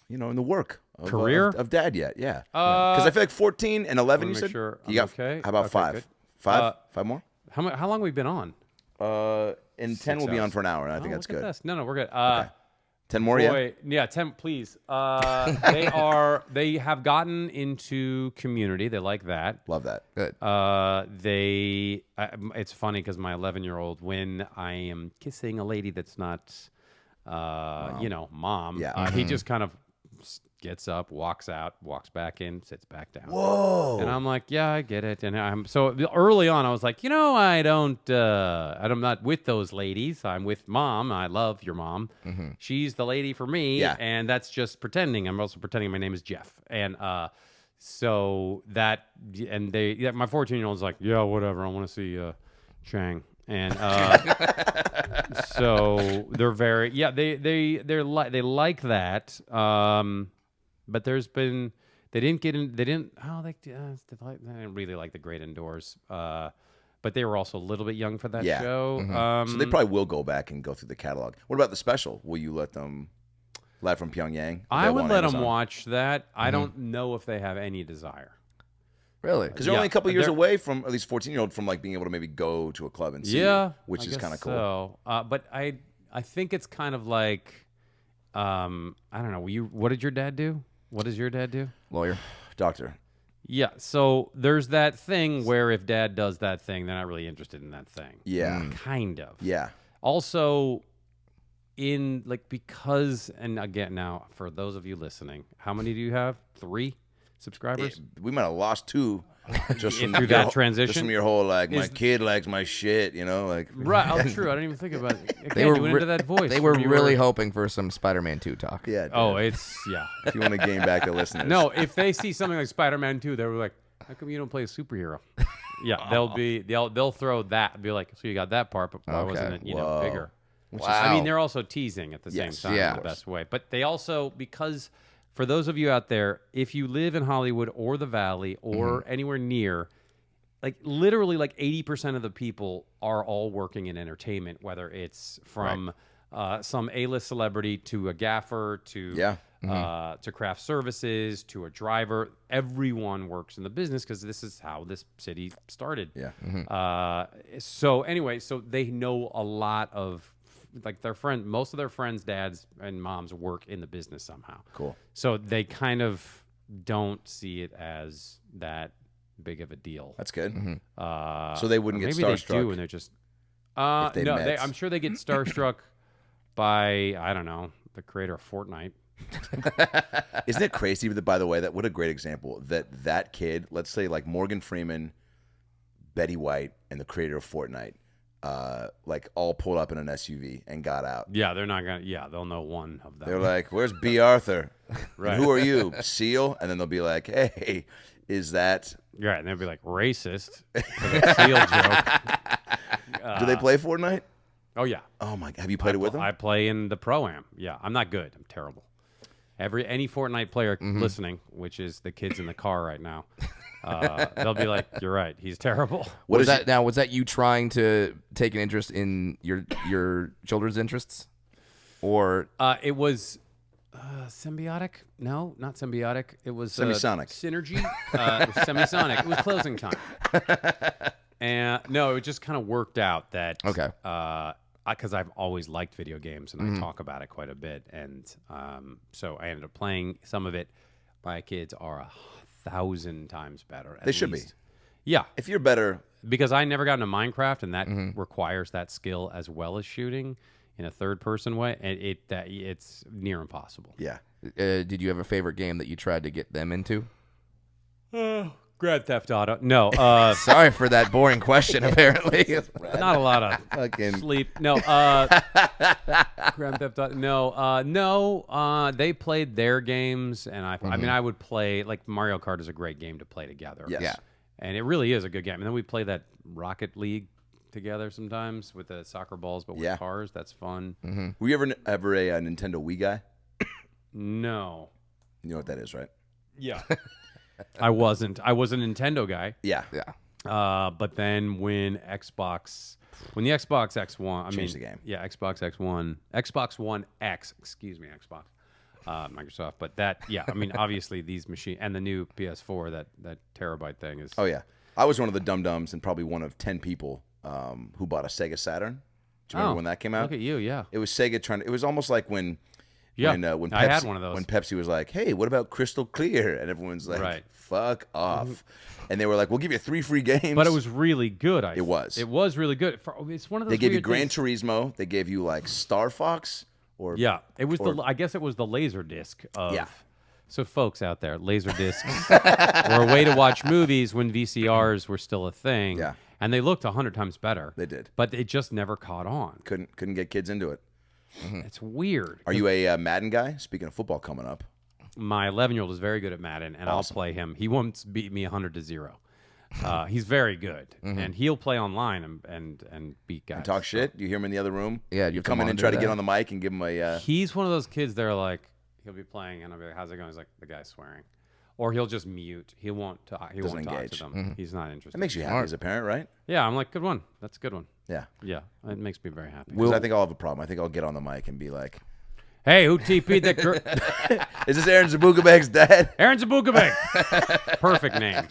in the work of, Career? of dad yet? Yeah. Because I feel like 14 and 11. You Wanna said make sure you I'm got. okay? How about Okay, 5? good. 5? 5 more? How long have we been on? And 10 will be on hours. for an hour. And I think Oh, that's look at good. this. No, we're good. 10 more, yeah. 10, please. They have gotten into community. They like that. Love that. Good. It's funny because my 11-year-old, when I am kissing a lady that's not, mom, Yeah. he just kind of gets up, walks out, walks back in, sits back down. Whoa. And I'm like, yeah, I get it. And I'm so early on, I was like, I'm not with those ladies. I'm with mom. I love your mom. She's the lady for me. Yeah. And that's just pretending. I'm also pretending my name is Jeff. And so that, and my 14-year-old's like, yeah, whatever. I want to see Chang. And so they're very, they like that. But there's been, they didn't really like the Great Indoors. But they were also a little bit young for that Yeah. show. So they probably will go back and go through the catalog. What about the special? Will you let them, Live from Pyongyang? I would available on let them Amazon? watch that. I don't know if they have any desire. Really? Because they're only a couple years away from, at least 14-year-old, from like being able to maybe go to a club and see you, which is kind of cool. So, but I think it's kind of like, I don't know. What did your dad do? What does your dad do? Lawyer. Doctor. Yeah. So there's that thing where if dad does that thing, they're not really interested in that thing. Yeah. Kind of. Yeah. Also, because, and again, now for those of you listening, how many do you have? 3 subscribers? We might have lost 2 just from through that transition. Just from your whole like, my kid likes my shit, like. Right. Oh, true. I didn't even think about it. They were into that voice. They were really hoping for some Spider-Man 2 talk. Yeah. Oh, dude. yeah. If you want to gain back the listeners. No, if they see something like Spider-Man 2, they were like, "How come you don't play a superhero?" Yeah, they'll throw that and be like, "So you got that part, but why wasn't it bigger?" Wow. I mean, they're also teasing at the same time Yeah. in the best way. But they also, because for those of you out there, if you live in Hollywood or the Valley or anywhere near, like literally like 80% of the people are all working in entertainment, whether it's from some A-list celebrity to a gaffer to to craft services to a driver. Everyone works in the business because this is how this city started. Yeah. So anyway, so they know a lot of like most of their friends' dads and moms work in the business somehow. Cool. So they kind of don't see it as that big of a deal. That's good. So they wouldn't get maybe starstruck. they do, and they're just if they no. met. I'm sure they get starstruck by I don't know the creator of Fortnite. Isn't it crazy that, by the way, what a great example that kid, let's say like Morgan Freeman, Betty White, and the creator of Fortnite, like all pulled up in an SUV and got out. Yeah, they're not gonna. Yeah, they'll know one of them. They're like, "Where's B. Arthur? Right. And who are you, Seal?" And then they'll be like, "Hey, is that?" Right, and they'll be like racist for the seal joke. Do they play Fortnite? Oh yeah. Oh my! Have you played it with them? I play in the Pro-Am. Yeah, I'm not good. I'm terrible. Any Fortnite player listening, which is the kids in the car right now, they'll be like, "You're right. He's terrible." Was that you trying to take an interest in your children's interests, or it was symbiotic? No, not symbiotic. It was Semisonic. Synergy. It was semisonic. It was closing time. And no, it just kind of worked out that because I've always liked video games and I talk about it quite a bit, and so I ended up playing some of it. My kids are 1,000 times better. They should be. Yeah, If you're better, because I never got into Minecraft, and that requires that skill as well as shooting in a third-person way, and it's near impossible. yeah. did you have a favorite game that you tried to get them into? Grand Theft Auto. No. Sorry for that boring question. Apparently, Not a lot of Fucking sleep. No. Grand Theft Auto. No. They played their games, and I mean, I would play like Mario Kart is a great game to play together. Yes. Yeah. And it really is a good game. And then we play that Rocket League together sometimes with the soccer balls, but with cars. That's fun. Were you ever a Nintendo Wii guy? No. You know what that is, right? Yeah. I wasn't. I was a Nintendo guy. Yeah. yeah. But then when the Xbox X1, Changed the game. Yeah, Xbox One X, excuse me, Xbox, Microsoft. But that, yeah, I mean, obviously these machines and the new PS4, that terabyte thing is. Oh yeah. I was one of the dum-dums and probably one of 10 people who bought a Sega Saturn. Do you remember when that came out? Look at you, yeah. It was Sega trying to. It was almost like when When Pepsi, I had one of those. When Pepsi was like, "Hey, what about Crystal Clear?" and everyone's like, Right. "Fuck off," and they were like, "We'll give you 3 free games." But it was really good. It was. It was really good. It's one of those. They gave you weird Gran things. Turismo. They gave you like Star Fox or Yeah, it was I guess it was the laser disc of. Yeah. So folks out there, laser discs were a way to watch movies when VCRs were still a thing. Yeah. And they looked 100 times better. They did. But it just never caught on. couldn't get kids into it. It's weird. Are you a Madden guy? Speaking of football coming up, My 11-year-old is very good at Madden, and I'll play him. He won't beat me 100-0. He's very good, and he'll play online and beat guys. and talk shit. You hear him in the other room. Yeah, you you have to come in and monitor try to that. get on the mic and give him a. He's one of those kids that are like, he'll be playing, and I'll be like, how's it going? He's like, the guy's swearing. Or he'll just mute. He won't talk. He Doesn't won't talk engage. to them. He's not interested. It makes you happy as a parent, right? Yeah, I'm like, good one. That's a good one. Yeah. Yeah, it makes me very happy. Because I think I'll have a problem. I think I'll get on the mic and be like, Hey, who TP'd that girl? Is this Aaron Zabukabeg's dad? Aaron Zabukabeg. Perfect name.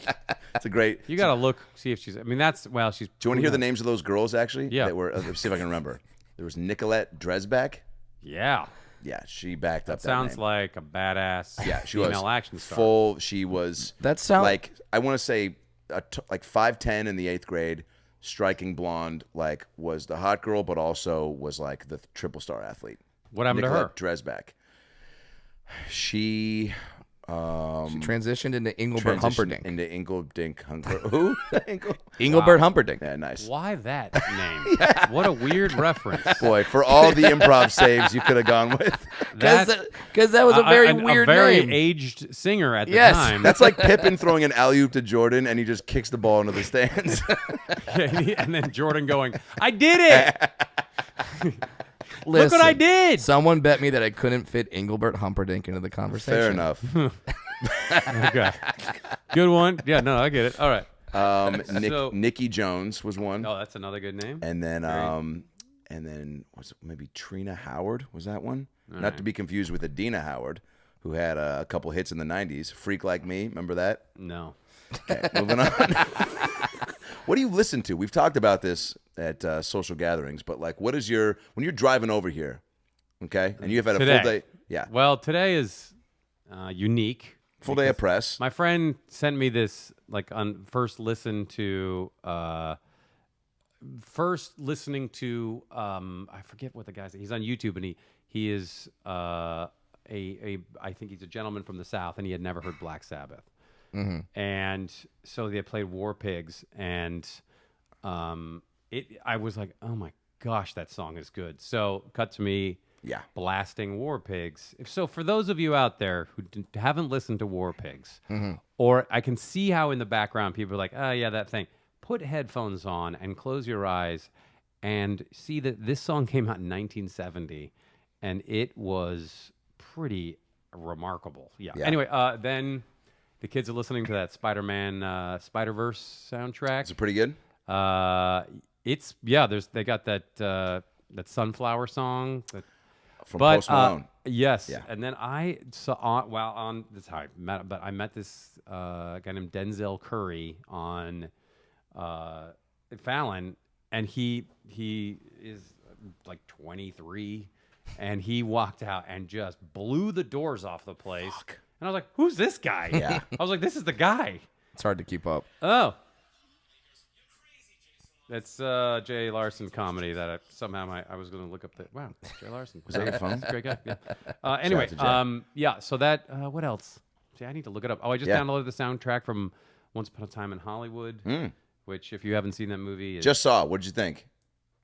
It's a great. You got to look, see if she's, I mean, that's, well, she's. Do you want to hear the names of those girls, actually? Yeah. That were, let's see if I can remember. There was Nicolette Dresbach. Yeah. Yeah, she backed up that Sounds name. like a badass Yeah, she female was action star. full. She was That sound- like, I want to say like 5'10" in the 8th grade, striking blonde, like was the hot girl, but also was like the triple star athlete. What happened Nicolette to her? Dresbach. She She transitioned into Engelbert transitioned Humperdinck. into Ingeldink Hunker. Who? Engelbert Humperdinck. Yeah, nice. Why that name? What a weird reference. Boy, for all the improv saves you could have gone with. Because that was a very weird a very name. aged singer at the Yes. time. That's like Pippen throwing an alley-oop to Jordan, and he just kicks the ball into the stands. And then Jordan going, I did it. Look Listen, what I did. Someone bet me that I couldn't fit Engelbert Humperdinck into the conversation. Fair enough. Okay. Good one. Yeah, no, I get it. All right. So- Nikki Jones was one, Oh, that's another good name. and then was it maybe Trina Howard? Was that one? Not right. to be confused with Adina Howard, who had a couple hits in the '90s. Freak Like Me, remember that? No. Okay, moving on. What do you listen to? We've talked about this at social gatherings, but like, what is your when you're driving over here? Okay, and you've had a Today. full day. Yeah, Well, today is unique. full day of press. My friend sent me this, like, on first listening to I forget what the guy's. He's on YouTube, and he is I think he's a gentleman from the South, and he had never heard Black Sabbath. And so they played War Pigs, and I was like, oh my gosh, that song is good. So cut to me Yeah. blasting War Pigs. So for those of you out there who haven't listened to War Pigs, or I can see how in the background people are like, oh yeah, that thing. Put headphones on and close your eyes and see that this song came out in 1970, and it was pretty remarkable. Yeah. Yeah. Anyway, then the kids are listening to that Spider-Man Spider-Verse soundtrack. Is it pretty good? They got that Sunflower song. From Post Malone. Yes. Yeah. And then I saw on this how I met this guy named Denzel Curry on Fallon, and he is like 23, and he walked out and just blew the doors off the place. And I was like, "Who's this guy?" Yeah. I was like, "This is the guy." It's hard to keep up. Oh. That's Jay Larson comedy that I was going to look up. Wow, Jay Larson. Was that your phone? Great guy. Yeah. Anyway, Shout out to Jay. yeah. So that what else? See, I need to look it up. Oh, I just Yeah. downloaded the soundtrack from Once Upon a Time in Hollywood, which, if you haven't seen that movie, is Just saw. What did you think?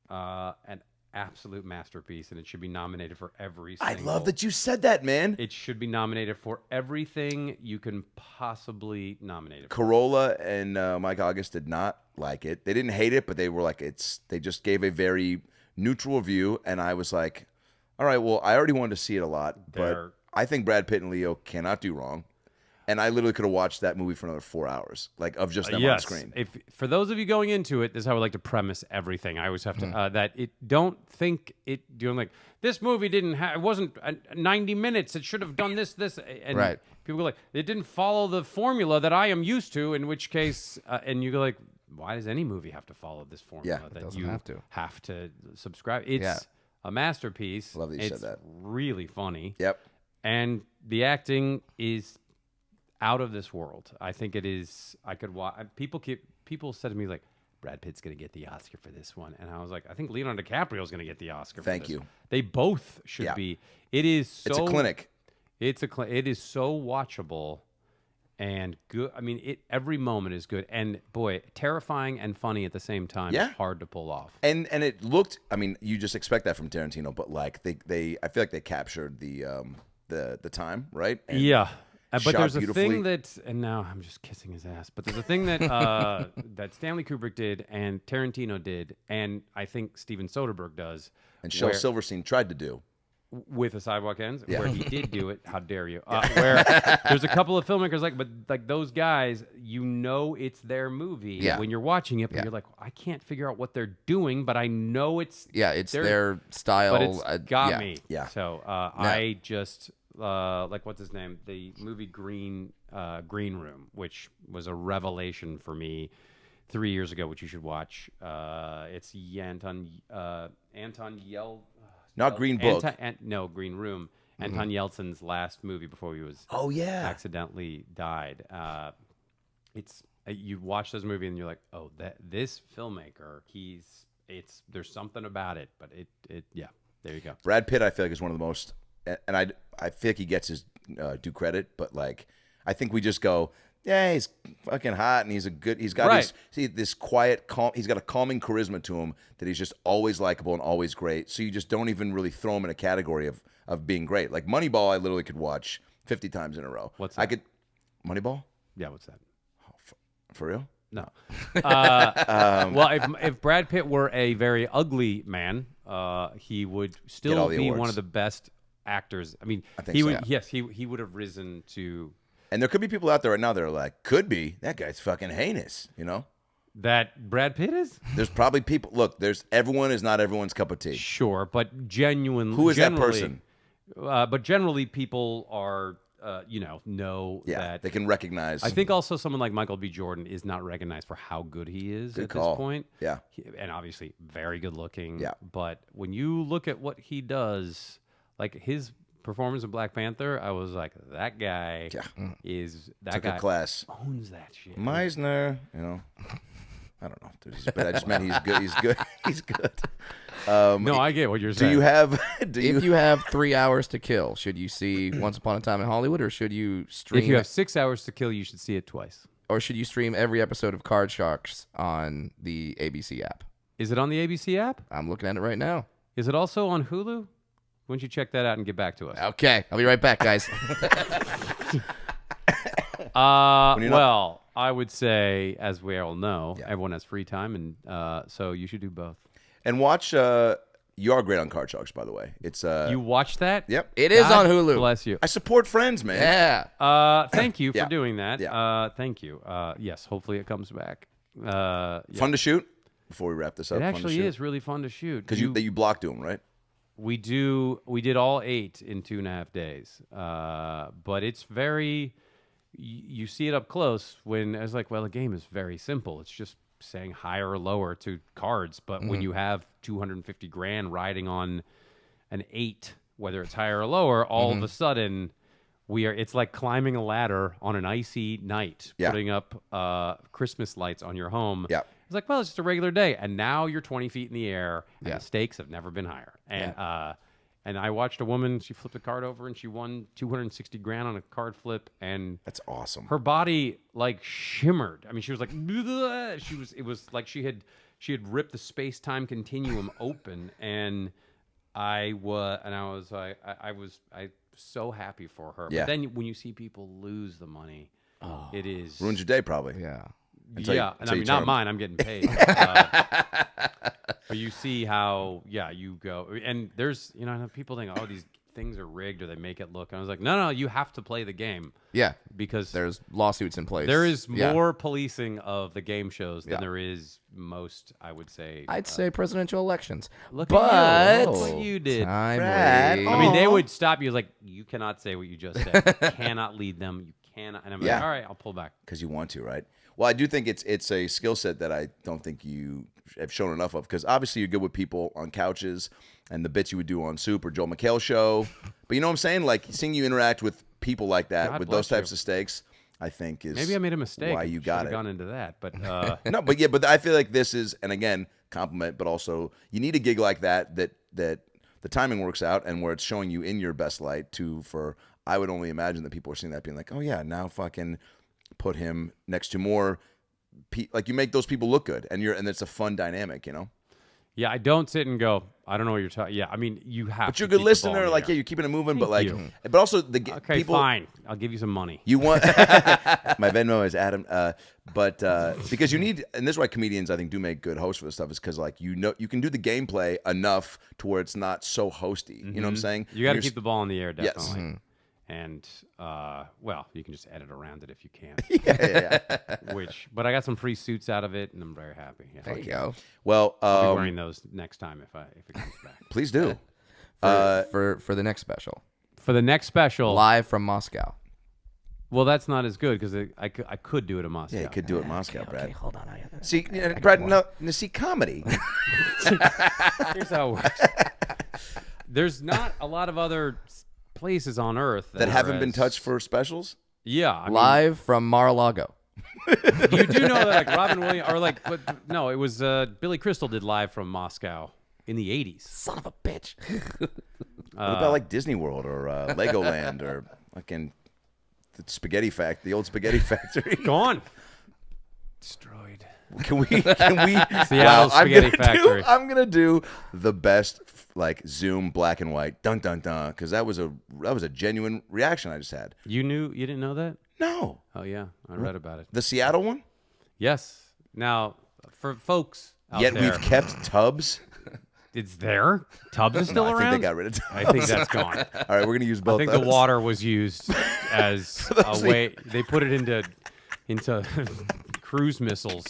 an absolute masterpiece, and it should be nominated for every. I Single, love that you said that, man. It should be nominated for everything you can possibly nominate it for. Corolla and Mike August did not like it. They didn't hate it, but they were like, they just gave a very neutral view. And I was like, all right, well, I already wanted to see it a lot, They're- but I think Brad Pitt and Leo cannot do wrong. And I literally could have watched that movie for another 4 hours, like of just them on screen. If for those of you going into it, this is how I like to premise everything. I always have to that it don't think it doing like this movie it wasn't 90 minutes. It should have done this and Right. people go like it didn't follow the formula that I am used to. In which case, and you go like, why does any movie have to follow this formula Yeah, it that doesn't you have to. subscribe? It's Yeah. a masterpiece. Love that you said It's that. really funny. Yep. And the acting is out of this world. I think it is. I could watch. People said to me like, Brad Pitt's going to get the Oscar for this one, and I was like, I think Leonardo DiCaprio's going to get the Oscar. Thank for this. you. They both should Yeah. be. It is. So, It's a clinic. It is so watchable and good. I mean, every moment is good, and boy, terrifying and funny at the same time. Yeah. It's hard to pull off. And it looked, I mean, you just expect that from Tarantino, but like they I feel like they captured the time, right? And Yeah. But shot there's a beautifully. thing that, and now I'm just kissing his ass. But there's a thing that that Stanley Kubrick did, and Tarantino did, and I think Steven Soderbergh does. And Shel where- Silverstein tried to do. with the Sidewalk Ends, Yeah. where he did do it. How dare you? Where there's a couple of filmmakers but like those guys, it's their movie Yeah. when you're watching it, but Yeah. you're like, I can't figure out what they're doing, but I know it's it's their style. but it's got me. Yeah. So I just like what's his name? The movie Green Room, which was a revelation for me 3 years ago, which you should watch. It's Anton Not Green Book. No, Green Room. Anton Yeltsin's last movie before he was accidentally died. It's you watch this movie and you're like, oh, this filmmaker, there's something about it, but there you go. Brad Pitt, I feel like, is one of the most, and I feel like he gets his due credit, but like I think we just go, yeah, he's fucking hot, and he's got this quiet, calm. He's got a calming charisma to him that he's just always likable and always great. So you just don't even really throw him in a category of being great. Like Moneyball, I literally could watch 50 times in a row. What's that? I could Moneyball? Yeah, what's that? For real? No. Well, if Brad Pitt were a very ugly man, he would still be one of the best actors. I mean, I think he so. would. Yes, he would have risen to. And there could be people out there right now that are like, could be, that guy's fucking heinous, you know? That Brad Pitt is? There's probably people. Look, everyone is not everyone's cup of tea. Sure, but genuinely, Who is that person? But generally, people are, know that they can recognize. I think also someone like Michael B. Jordan is not recognized for how good he is Good at call. this point. Yeah. And obviously very good looking. Yeah. But when you look at what he does, like his performance in Black Panther, I was like, that guy Took a class. owns that shit. Meisner, I don't know, dude, but I just meant he's good. He's good. He's good. No, I get what you're saying. If you have 3 hours to kill, should you see Once Upon a Time in Hollywood, or should you stream? If you have 6 hours to kill, you should see it twice. Or should you stream every episode of Card Sharks on the ABC app? Is it on the ABC app? I'm looking at it right now. Is it also on Hulu? Why don't you check that out and get back to us? Okay, I'll be right back, guys. Well, I would say, as we all know, everyone has free time, and so you should do both. And watch. You are great on Card Sharks, by the way. It's You watched that? Yep. It is God on Hulu. Bless you. I support Friends, man. Yeah. Thank you for Yeah. doing that. Yeah. Thank you. Yes, hopefully it comes back. Fun to shoot. Before we wrap this up, It fun to actually shoot. is really fun to shoot. Because you block to them, right? We did all 8 in 2.5 days. But it's very, you see it up close when I was like, well, the game is very simple. It's just saying higher or lower to cards. But when you have 250 grand riding on an 8, whether it's higher or lower, all of a sudden it's like climbing a ladder on an icy night, putting up Christmas lights on your home. Yeah. It's like, well, it's just a regular day. And now you're 20 feet in the air, and Yeah. the stakes have never been higher. And I watched a woman, she flipped a card over, and she won 260 grand on a card flip. And That's awesome. her body, like, shimmered. I mean, she was like, bleh. It was like she had ripped the space-time continuum open. And I was so happy for her. Yeah. But then when you see people lose the money, it is... Ruins your day, probably. Yeah. Until you and I mean, not turn- mine. I'm getting paid. But you see how, you go. And there's, people think, oh, these things are rigged or they make it look. And I was like, no, you have to play the game. Yeah. Because There's lawsuits in place. there is Yeah. more policing of the game shows than Yeah. there is most, I would say. I'd say presidential elections. Look but at you. Look what you did. Time Brad. waits. I mean, they would stop you like, you cannot say what you just said. You cannot lead them. You cannot. And I'm like, all right, I'll pull back. Because you want to, right? Well, I do think it's a skill set that I don't think you have shown enough of. Because obviously you're good with people on couches and the bits you would do on Soup or Joel McHale show. But you know what I'm saying? Like seeing you interact with people like that God with bless those types you. of stakes, I think is Maybe I made a mistake. Why you got Should've it? gone into that, but No, but I feel like this is, and again, compliment, but also you need a gig like that the timing works out and where it's showing you in your best light I would only imagine that people are seeing that being like, oh yeah, now fucking put him next to more, like you make those people look good and it's a fun dynamic, Yeah, I don't sit and go, I don't know what you're talking. Yeah, I mean, you have. But to you're a good keep the ball listener. in the Like, air. yeah, you're keeping it moving. But Thank like, you. but also the Okay, people. fine. I'll give you some money. You want my Venmo is Adam, but because you need, and this is why comedians I think do make good hosts for this stuff is because like you can do the gameplay enough to where it's not so hosty. You know what I'm saying? You got to And you're keep the ball in the air, Yes. definitely. And well, you can just edit around it if you can. yeah. But I got some free suits out of it, and I'm very happy. Yeah. There you go. Well, I'll be wearing those next time if it comes back. please do. For the next special, For the next special, live from Moscow. well, that's not as good because I could do it in Moscow. Yeah, you could do it in Moscow, Brad. Okay, hold on. See, Brad, no, see, comedy. Here's how it works. There's not a lot of other places on Earth that haven't are been as- touched for specials. Yeah, I mean, Live from Mar-a-Lago. you do know that like Robin Williams or like, but no, it was Billy Crystal did Live from Moscow in the '80s. Son of a bitch. What about like Disney World or Legoland or fucking the the old spaghetti factory? Gone, destroyed. Can we? Seattle Spaghetti Factory. I'm gonna do the best like Zoom black and white dun dun dun because that was a genuine reaction I just had. You didn't know that? No, Oh yeah, I read about it. the Seattle one. Yes. Now, for folks out Yet there, we've kept Tubbs. it's there. Tubbs is still I around. think they got rid of Tubbs. I think that's gone. All right, we're gonna use both. I think the those. water was used as a way. They put it into cruise missiles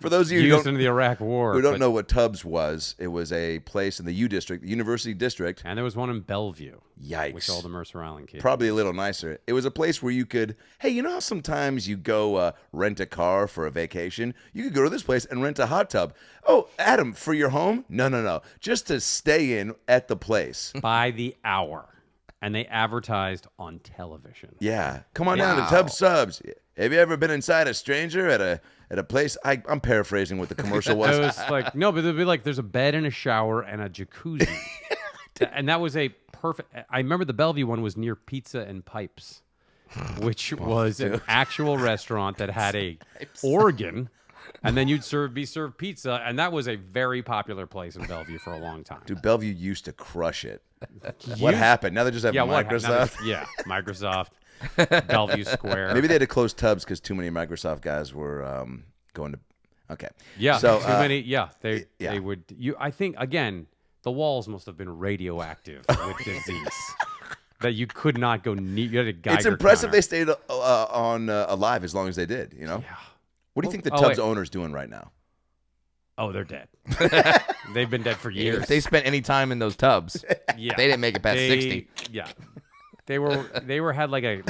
For those of you who used don't, in the Iraq War. who don't but- know what Tubbs was, it was a place in the U District, the University District. And there was one in Bellevue. Yikes. Which all the Mercer Island kids. Probably a little nicer. It was a place where you could, hey, you know how sometimes you go rent a car for a vacation? You could go to this place and rent a hot tub. Oh, Adam, for your home? No. Just to stay in at the place. By the hour. And they advertised on television. Yeah. Come on down to Tub Subs. Have you ever been inside a stranger at a place? I'm paraphrasing what the commercial was. It was like, no, but it'd be like there's a bed and a shower and a jacuzzi. And that was a perfect. I remember the Bellevue one was near Pizza and Pipes, which was an actual restaurant that had a organ, and then you'd be served pizza, and that was a very popular place in Bellevue for a long time. Dude, Bellevue used to crush it. What happened? Now they just have what- Microsoft. Microsoft, Bellevue Square. Maybe they had to close Tubbs because too many Microsoft guys were going to. Okay. Yeah, So, too many. Yeah, they yeah. would. I think again, the walls must have been radioactive with disease that you could not go near. You had a Geiger It's impressive counter. they stayed alive as long as they did. You know. Yeah. What do you think the Oh, Tubbs wait. owner's doing right now? Oh, they're dead. They've been dead for years. If they spent any time in those tubs, yeah, they didn't make it past They- 60. Yeah, they had like a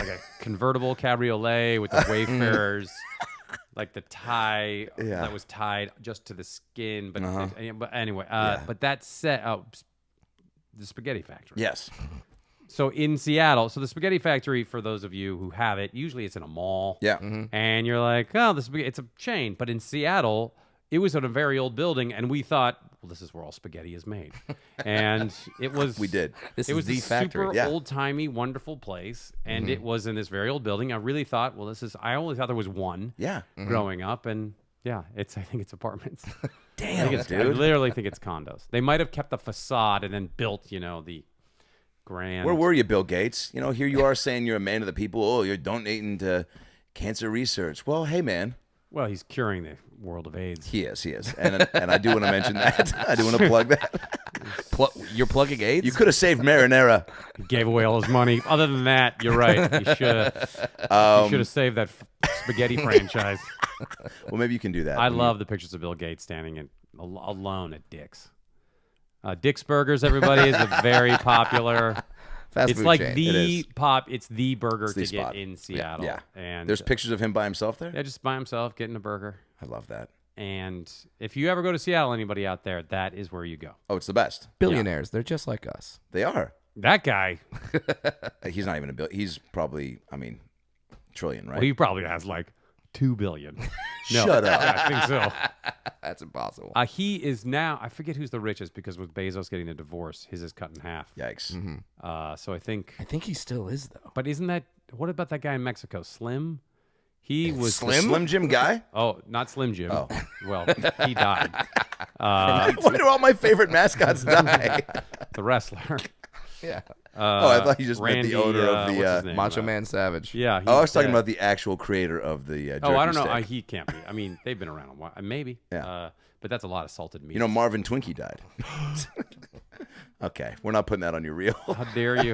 convertible cabriolet with the Wayfarers, like the tie Yeah. that was tied just to the skin. But but anyway, Yeah. but that set the Spaghetti Factory. Yes. So in Seattle, so the Spaghetti Factory, for those of you who have it, usually it's in a mall. Yeah. And you're like, oh, it's a chain. But in Seattle, it was in a very old building, and we thought, well, this is where all spaghetti is made. And it was. We did. This It is was the this factory. super Yeah. old-timey, wonderful place, and it was in this very old building. I really thought, well, I only thought there was one Yeah. growing up, and yeah, I think it's apartments. Damn, I dude. literally think it's condos. They might have kept the facade and then built, the grand. Where were you, Bill Gates? You know, here you are saying you're a man of the people. Oh, you're donating to cancer research. Well, hey, man. Well, he's curing the world of AIDS. He is. And I do want to mention that. I do want to plug that. You're plugging AIDS? You could have saved marinara. He gave away all his money. Other than that, you're right. You should have saved that spaghetti franchise. Well, maybe you can do that. I love the pictures of Bill Gates standing alone at Dick's. Dick's Burgers, everybody, is a very popular. Fast It's food like chain. It the is. It's the burger It's the to spot. get in Seattle. Yeah. And There's pictures of him by himself there. yeah, just by himself getting a burger. I love that. And if you ever go to Seattle, anybody out there, that is where you go. Oh, it's the best. Billionaires. They're just like us. They are. That guy, He's not even a bill. He's probably, trillion, right? well, he probably has like $2 billion. No, Shut up. yeah, I think so. That's impossible. He is now, I forget who's the richest because with Bezos getting a divorce, his is cut in half. Yikes. So I think, I think he still is, though. but what about that guy in Mexico? Slim? He was The Slim Jim guy? Oh, not Slim Jim. Oh. Well, he died. Why do all my favorite mascots die? The wrestler. Yeah. I thought you just meant Randy, the owner of what's the his name? Macho Man Savage. Yeah. I was he's talking dead. about the actual creator of the jerky Oh, I don't know. stick. He can't be. I mean, they've been around a while. Maybe. Yeah. But that's a lot of salted meat. You know, Marvin Twinkie died. Okay, we're not putting that on your reel. How dare you?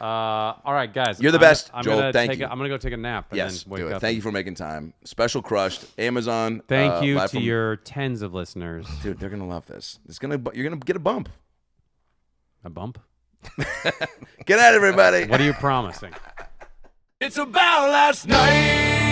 All right, guys. You're the best, Joel. Thank you. I'm gonna go take a nap. And Yes, then wake do it. up. Thank you for making time. Special crushed. Amazon. Thank you live to from- your tens of listeners. Dude, they're gonna love this. You're gonna get a bump. A bump? Get out, everybody. What are you promising? It's about last night.